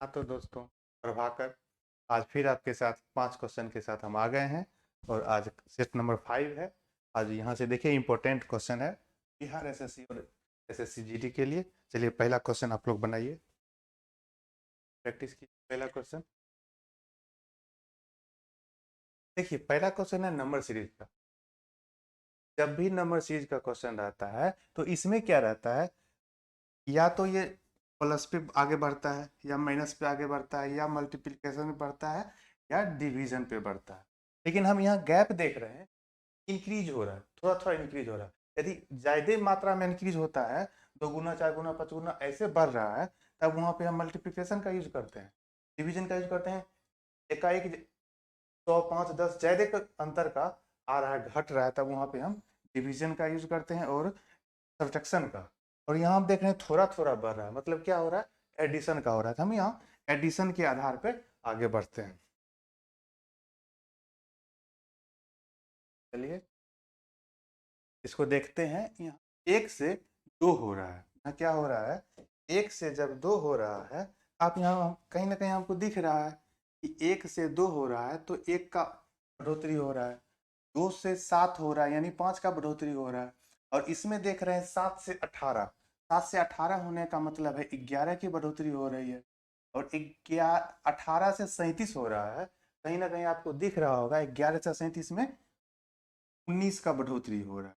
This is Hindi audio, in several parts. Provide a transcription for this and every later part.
हाँ तो दोस्तों, प्रभाकर आज फिर आपके साथ 5 क्वेश्चन के साथ हम आ गए हैं। और आज सेट नंबर 5 है। आज यहाँ से देखिए इम्पोर्टेंट क्वेश्चन है बिहार एसएससी और एसएससी जीडी के लिए। चलिए पहला क्वेश्चन आप लोग बनाइए, प्रैक्टिस कीजिए। पहला क्वेश्चन देखिए, पहला क्वेश्चन है नंबर सीरीज का। जब भी नंबर सीरीज का क्वेश्चन रहता है तो इसमें क्या रहता है, या तो ये प्लस पे आगे बढ़ता है, या माइनस पे आगे बढ़ता है, या मल्टीप्लिकेशन में बढ़ता है, या डिवीजन पे बढ़ता है। लेकिन हम यहाँ गैप देख रहे हैं, इंक्रीज हो रहा है, थोड़ा थोड़ा इंक्रीज हो रहा है। यदि ज्यादा मात्रा में इंक्रीज होता है, 2 गुना 4 गुना 5 गुना ऐसे बढ़ रहा है, तब वहां पे हम मल्टीप्लिकेशन का यूज करते हैं, डिवीजन का यूज करते हैं। एकाएक 100 5 10 ज्यादा अंतर का आ रहा है, घट रहा है, तब वहां पे हम डिवीजन का यूज करते हैं और सब्ट्रैक्शन का। और यहाँ हम देख रहे हैं थोड़ा थोड़ा बढ़ रहा है, मतलब क्या हो रहा है, एडिशन का हो रहा है। तो हम यहाँ एडिशन के आधार पर आगे बढ़ते हैं। चलिए इसको देखते हैं। यहाँ 1 से 2 हो रहा है, यहाँ क्या हो रहा है, 1 से जब 2 हो रहा है, आप यहाँ कहीं ना कहीं हमको दिख रहा है कि 1 से 2 हो रहा है तो 1 का बढ़ोतरी हो रहा है, 2 से 7 हो रहा है यानी 5 का बढ़ोतरी हो रहा है। और इसमें देख रहे हैं 7 से 18, 7 से 18 होने का मतलब है 11 की बढ़ोतरी हो रही है। और 18 से 37 हो रहा है, कहीं ना कहीं आपको दिख रहा होगा 11 से 37 में 19 का बढ़ोतरी हो रहा है।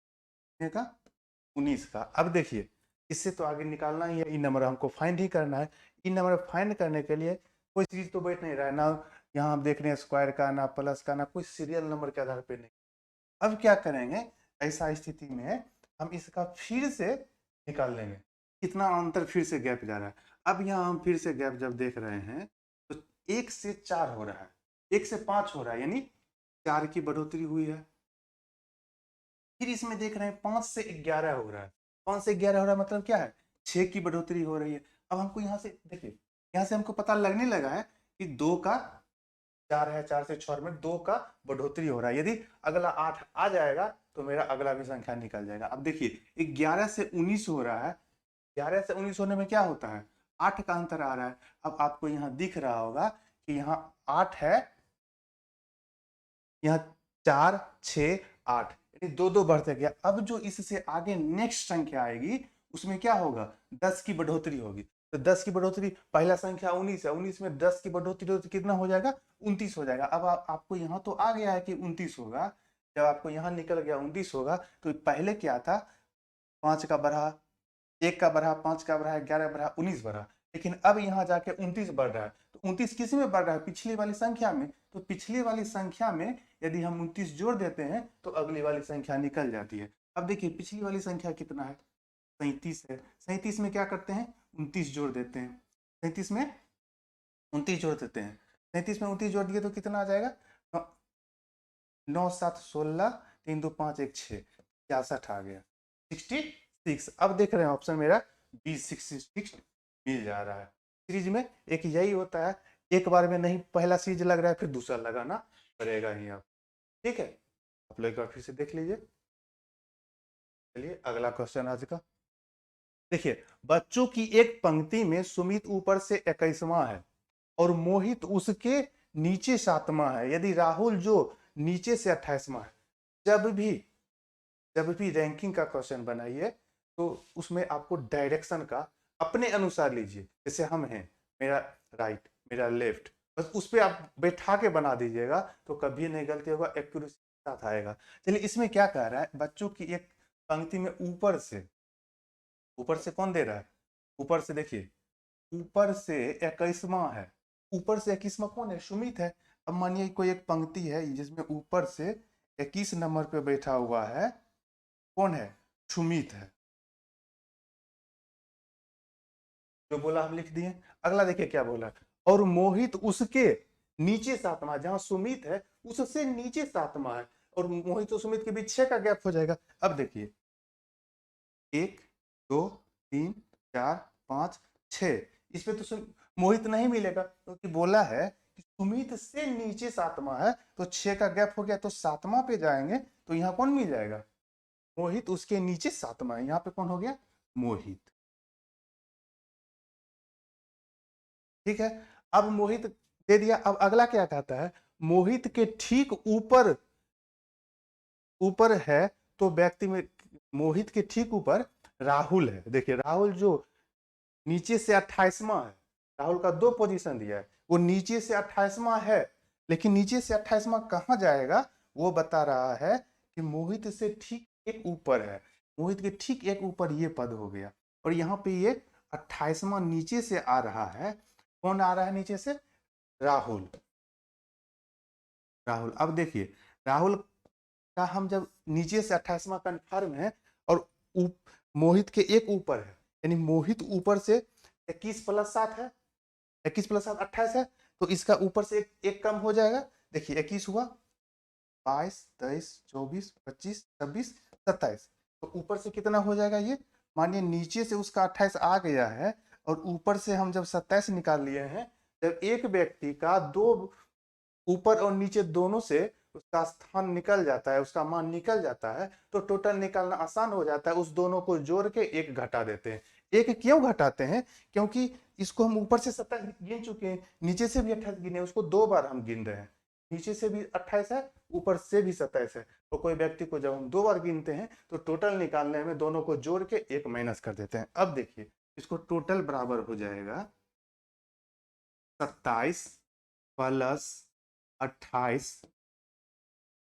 कितने का, 19 का। अब देखिए इससे तो आगे निकालना ही है, इन नंबर हमको फाइंड ही करना है। इन नंबर फाइंड करने के लिए कोई चीज तो बैठ नहीं रहा है ना, यहाँ हम देख रहे हैं स्क्वायर का, ना प्लस का, ना कोई सीरियल नंबर के आधार पे नहीं। अब क्या करेंगे, ऐसा स्थिति में हम इसका फिर से निकाल लेंगे, कितना अंतर फिर से गैप जा रहा है। अब यहाँ हम फिर से गैप जब देख रहे हैं तो 1 से 4 हो रहा है, 1 से 5 हो रहा है, यानी 4 की बढ़ोतरी हुई है। फिर इसमें देख रहे हैं 5 से 11 हो रहा है, 5 से 11 हो रहा है मतलब क्या है, 6 की बढ़ोतरी हो रही है। अब हमको यहाँ से देखिए, यहाँ से हमको पता लगने लगा है कि 2 का 4 है, 4 से 6 में 2 का बढ़ोतरी हो रहा है। यदि अगला 8 आ जाएगा तो मेरा अगला भी संख्या निकल जाएगा। अब देखिए 11 से 19 हो रहा है, 11 से 19 होने में क्या होता है, 8 का अंतर आ रहा है। अब आपको यहाँ दिख रहा होगा कि यहाँ 8 है, यहाँ 4 6 8, यानी 2 2 बढ़ते गया। अब जो इससे आगे नेक्स्ट संख्या आएगी उसमें क्या होगा, 10 की बढ़ोतरी होगी। तो 10 की बढ़ोतरी, पहला संख्या 19 है, 19 में 10 की बढ़ोतरी हो तो कितना हो जाएगा, 29 हो जाएगा। अब आपको यहाँ तो आ गया है कि 29 होगा। जब आपको यहाँ निकल गया 29 होगा, तो पहले क्या था, 5 का बढ़ा, 1 का बढ़ा, 5 का बढ़ा, 11 बढ़ा, 19 बढ़ा। लेकिन अब यहाँ जाके 29 बढ़ रहा है, तो 29 किस में बढ़ रहा है, पिछली वाली संख्या में। तो पिछली वाली संख्या में यदि हम 29 जोड़ देते हैं तो अगली वाली संख्या निकल जाती है। अब देखिए पिछली वाली संख्या कितना है, 37 है। 37 में क्या करते हैं, 29 जोड़ देते हैं, 37 में 29 जोड़ देते हैं, 37 में 29 जोड़ दिए तो कितना आ जाएगा, 9 7 16, 3 2 5 1 6, 66 आ गया, 66। अब देख रहे हैं ऑप्शन मेरा बी 66 मिल जा रहा है। सीरीज में एक यही होता है, एक बार में नहीं पहला सीरीज लग रहा है फिर दूसरा लगाना पड़ेगा ही आप। ठीक है, आप लोग एक बार फिर से देख लीजिए। चलिए अगला क्वेश्चन आज का देखिए, बच्चों की एक पंक्ति में सुमित ऊपर से 21वां है और मोहित उसके नीचे 7वां है, यदि राहुल जो नीचे से 28वां है। जब भी जब भी रैंकिंग का क्वेश्चन बनाइए तो उसमें आपको डायरेक्शन का अपने अनुसार लीजिए। जैसे हम हैं, मेरा राइट मेरा लेफ्ट, बस उस पर आप बैठा के बना दीजिएगा तो कभी नहीं गलती होगा, एक्यूरेसी के साथ आएगा। चलिए इसमें क्या कह रहा है, बच्चों की एक पंक्ति में ऊपर से कौन दे रहा है, ऊपर से देखिए, ऊपर से 21वां है। ऊपर से 21वां कौन है, सुमित है। अब मानिए कोई एक पंक्ति है जिसमें ऊपर से 21 नंबर पे बैठा हुआ है, कौन है, सुमित है। जो बोला हम लिख दिए। अगला देखिए क्या बोला, और मोहित उसके नीचे 7वां, जहां सुमित है उससे नीचे 7वां है, और मोहित और सुमित के बीच 6 का गैप हो जाएगा। अब देखिए 1 2 3 4 5 6, इसमें तो मोहित नहीं मिलेगा क्योंकि बोला है कि सुमित से नीचे 7वां है, तो 6 का गैप हो गया, तो 7वां पे जाएंगे तो यहाँ कौन मिल जाएगा, मोहित, उसके नीचे 7वां है, यहाँ पे कौन हो गया, मोहित। ठीक है। अब मोहित दे दिया। अब अगला क्या कहता है, मोहित के ठीक ऊपर ऊपर है तो व्यक्ति में, मोहित के ठीक ऊपर राहुल है। देखिए राहुल जो नीचे से 28वां है, राहुल का 2 पोजीशन दिया है, वो नीचे से 28वां है, लेकिन नीचे से 28वां कहां जाएगा वो बता रहा है कि मोहित से ठीक एक ऊपर है, मोहित के ठीक एक ऊपर ये पद हो गया। और यहाँ पे ये 28वां नीचे से आ रहा है, कौन आ रहा है नीचे से, राहुल। राहुल, अब देखिए राहुल का हम जब नीचे से 28वां कन्फर्म है और मोहित के एक ऊपर है, यानी मोहित ऊपर से 21 प्लस 7 है, 21 प्लस 7 28 है, तो इसका ऊपर से एक कम हो जाएगा। देखिए 21 हुआ, 22 23 24 25 26 27, तो ऊपर से कितना हो जाएगा ये, मानिए नीचे से उसका 28 आ गया है और ऊपर से हम जब 27 निकाल लिए हैं, जब एक व्यक्ति का दो ऊपर और नीचे दोनों से उसका स्थान निकल जाता है, उसका मान निकल जाता है, तो टोटल निकालना आसान हो जाता है। उस दोनों को जोड़ के एक घटा देते हैं। एक क्यों घटाते हैं, क्योंकि इसको हम ऊपर से 27 गिन चुके हैं, नीचे से भी 28 गिने, उसको 2 बार हम गिन रहे हैं, नीचे से भी 28 है, ऊपर से भी 27 है, तो कोई व्यक्ति को जब हम 2 बार गिनते हैं तो टोटल निकालने में दोनों को जोड़ के एक माइनस कर देते हैं। अब देखिए इसको टोटल बराबर हो जाएगा 27 प्लस 28,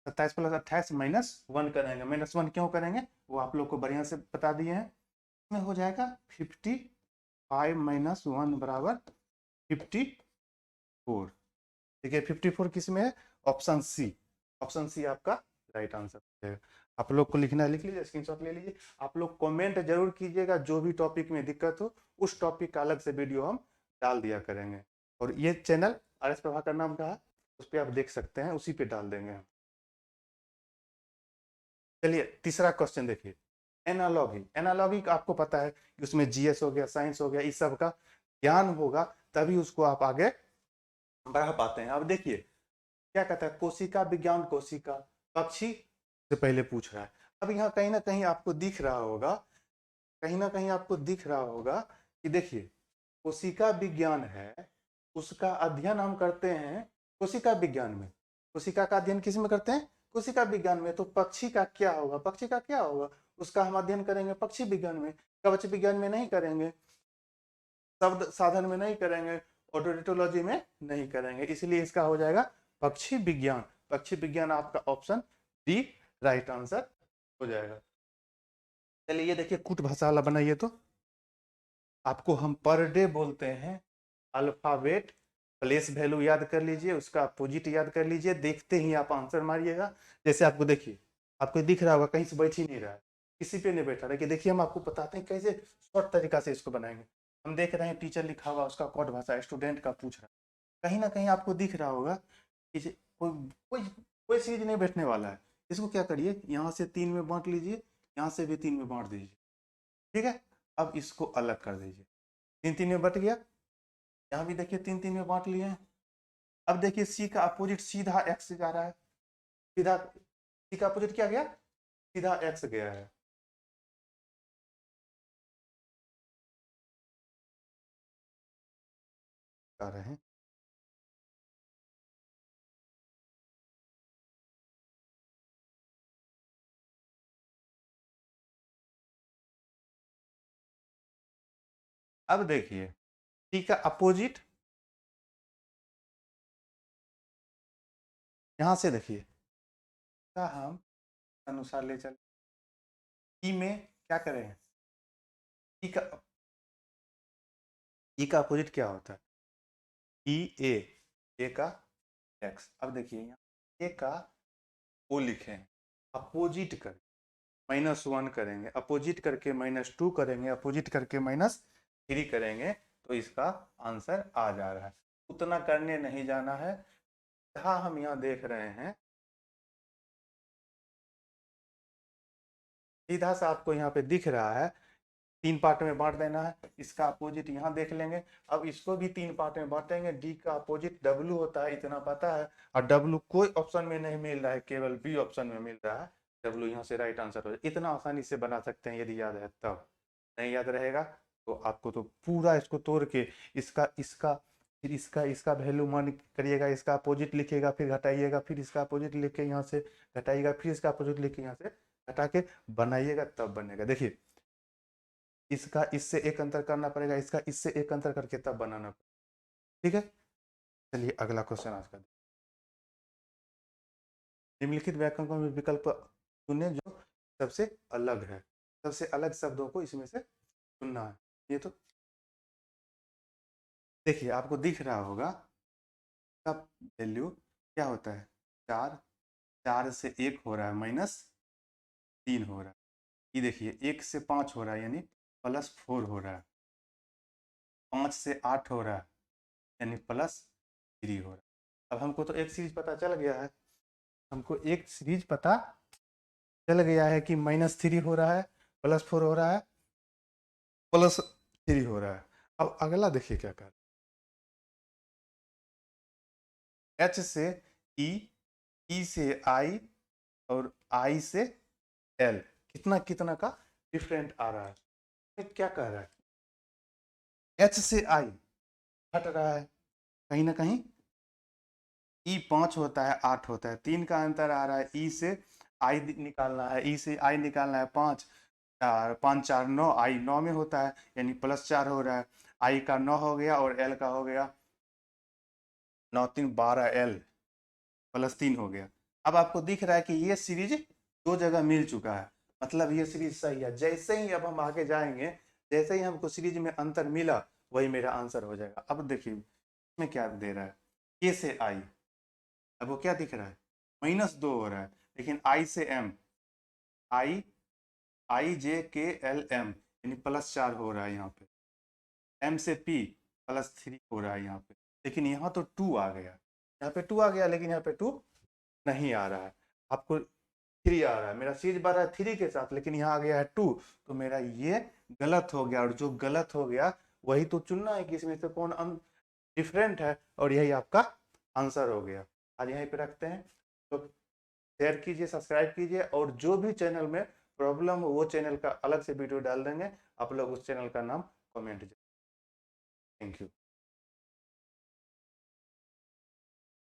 27 प्लस 28 -1 करेंगे। -1 क्यों करेंगे वो आप लोग को बढ़िया से बता दिए हैं। में हो जाएगा 55 -1 बराबर 54। देखिए 54 किस में है, ऑप्शन सी। ऑप्शन सी आपका राइट आंसर है। आप लोग को लिखना है लिख लीजिए, स्क्रीनशॉट ले लीजिए। आप लोग कमेंट जरूर कीजिएगा, जो भी टॉपिक में दिक्कत हो उस टॉपिक का अलग से वीडियो हम डाल दिया करेंगे। और ये चैनल RS प्रभाकर नाम का है, उस पर आप देख सकते हैं, उसी पे डाल देंगे हम। चलिए तीसरा क्वेश्चन देखिए, एनालॉगी। एनालॉगी का आपको पता है कि उसमें GS हो गया, साइंस हो गया, इस सब का ज्ञान होगा तभी उसको आप आगे बढ़ा पाते हैं। अब देखिए क्या कहता है, कोशिका विज्ञान, कोशिका पक्षी से पहले पूछ रहा है। अब यहाँ कहीं ना कहीं आपको दिख रहा होगा, कहीं ना कहीं आपको दिख रहा होगा कि देखिए कोशिका विज्ञान है, उसका अध्ययन हम करते हैं कोशिका विज्ञान में। कोशिका का अध्ययन किस में करते हैं, कोशिका विज्ञान में। तो पक्षी का क्या होगा, पक्षी का क्या होगा, उसका हम अध्ययन करेंगे पक्षी विज्ञान में, कवच विज्ञान में नहीं करेंगे, शब्द साधन में नहीं करेंगे, ऑटोरिटोलॉजी में नहीं करेंगे, इसलिए इसका हो जाएगा पक्षी विज्ञान। पक्षी विज्ञान आपका ऑप्शन डी राइट आंसर हो जाएगा। चलिए ये देखिए कूट भाषा वाला बनाइए, तो आपको हम पर डे बोलते हैं, अल्फाबेट प्लेस वैल्यू याद कर लीजिए, उसका अपोजिट याद कर लीजिए, देखते ही आप आंसर मारिएगा। जैसे आपको देखिए, आपको दिख रहा होगा कहीं से बैठ ही नहीं रहा है, किसी पे नहीं बैठा रहा, देखिए हम आपको बताते हैं कैसे शॉर्ट तरीका से इसको बनाएंगे। हम देख रहे हैं टीचर लिखा हुआ, उसका कोड भाषा स्टूडेंट का पूछ रहा है, कहीं ना कहीं आपको दिख रहा होगा कि कोई कोई कोई चीज नहीं बैठने वाला है। इसको क्या करिए, यहाँ से 3 में बांट लीजिए, यहाँ से भी 3 में बांट दीजिए, ठीक है। अब इसको अलग कर दीजिए, 3 में बट गया, यहाँ भी देखिए 3 में बांट लिए हैं। अब देखिए सी का अपोजिट सीधा एक्स जा रहा है, सीधा सी का अपोजिट क्या गया, सीधा एक्स गया है। कर रहे हैं अब देखिए सी का अपोजिट, यहां से देखिए का हम अनुसार ले चल, ई में क्या करें, ई का ई का अपोजिट क्या होता है, ई ए का एक्स। अब देखिए यहाँ ए का ओ लिखे, अपोजिट कर -1 करेंगे, अपोजिट करके -2 करेंगे, अपोजिट करके -3 करेंगे, तो इसका आंसर आ जा रहा है। उतना करने नहीं जाना है, जहाँ हम यहाँ देख रहे हैं सीधा सा आपको यहाँ पे दिख रहा है, 3 पार्ट में बांट देना है, इसका अपोजिट यहाँ देख लेंगे। अब इसको भी 3 पार्ट में बांटेंगे, डी का अपोजिट डब्ल्यू होता है, इतना पता है, और डब्ल्यू कोई ऑप्शन में नहीं मिल रहा है, केवल बी ऑप्शन में मिल रहा है, डब्ल्यू यहाँ से राइट आंसर हो जाए। इतना आसानी से बना सकते हैं यदि याद है, तब नहीं याद रहेगा तो आपको तो पूरा इसको तोड़ के इसका इसका फिर इसका वैल्यू मान करिएगा, इसका अपोजिट लिखिएगा, फिर घटाइएगा, फिर इसका अपोजिट लिख के यहाँ से घटाइएगा, फिर इसका अपोजिट लिख के यहाँ से घटा के बनाइएगा, तब बनेगा। देखिए इसका इससे एक अंतर करना पड़ेगा, इसका इससे एक अंतर करके तब बनाना पड़ेगा। ठीक है, चलिए अगला क्वेश्चन आज का। निम्नलिखित व्याकरण में विकल्प चुने जो सबसे अलग है। सबसे अलग शब्दों को इसमें से चुनना है। ये तो देखिए आपको दिख रहा होगा का वैल्यू क्या होता है, 4, 4 से 1 हो रहा है -3 हो रहा है। ये देखिए 1 से 5 हो रहा है यानी +4 हो रहा है, 5 से 8 हो रहा है यानी +3 हो रहा है। अब हमको तो एक सीरीज पता चल गया है, हमको एक सीरीज पता चल गया है कि -3 हो रहा है, +4 हो रहा है, +3 हो रहा है। अब अगला देखिए क्या कर, H से E, E से I और I से L कितना कितना का डिफरेंट आ रहा है। क्या कह रहा है, H से I हट रहा है कहीं ना कहीं, E 5 होता है 8 होता है, 3 का अंतर आ रहा है। E से I निकालना है, E से I निकालना है 5, 5 4 9, I 9 में होता है यानी +4 हो रहा है। I का 9 हो गया और L का हो गया 9 3 12, L +3 हो गया। अब आपको दिख रहा है कि ये सीरीज दो जगह मिल चुका है, मतलब ये सीरीज सही है। जैसे ही अब हम आगे जाएंगे, जैसे ही हमको सीरीज में अंतर मिला, वही मेरा आंसर हो जाएगा। अब देखिए इसमें क्या दे रहा है, K से I, अब वो क्या दिख रहा है -2 हो रहा है, लेकिन I से M, I J K L M यानी +4 हो रहा है यहाँ पे, M से P +3 हो रहा है यहाँ पे, लेकिन यहाँ तो 2 आ गया, यहाँ पे 2 आ गया, लेकिन यहाँ पे 2 नहीं आ रहा है। आपको 3 आ रहा है, मेरा सीरीज बढ़ रहा है 3 के साथ, लेकिन यहाँ आ गया है 2, तो मेरा ये गलत हो गया। और जो गलत हो गया वही तो चुनना है कि इसमें से कौन डिफरेंट है, और यही आपका आंसर हो गया। आज यहीं पे रखते हैं, तो शेयर कीजिए, सब्सक्राइब कीजिए, और जो भी चैनल में प्रॉब्लम हो वो चैनल का अलग से वीडियो डाल देंगे, आप लोग उस चैनल का नाम कमेंट। Thank you.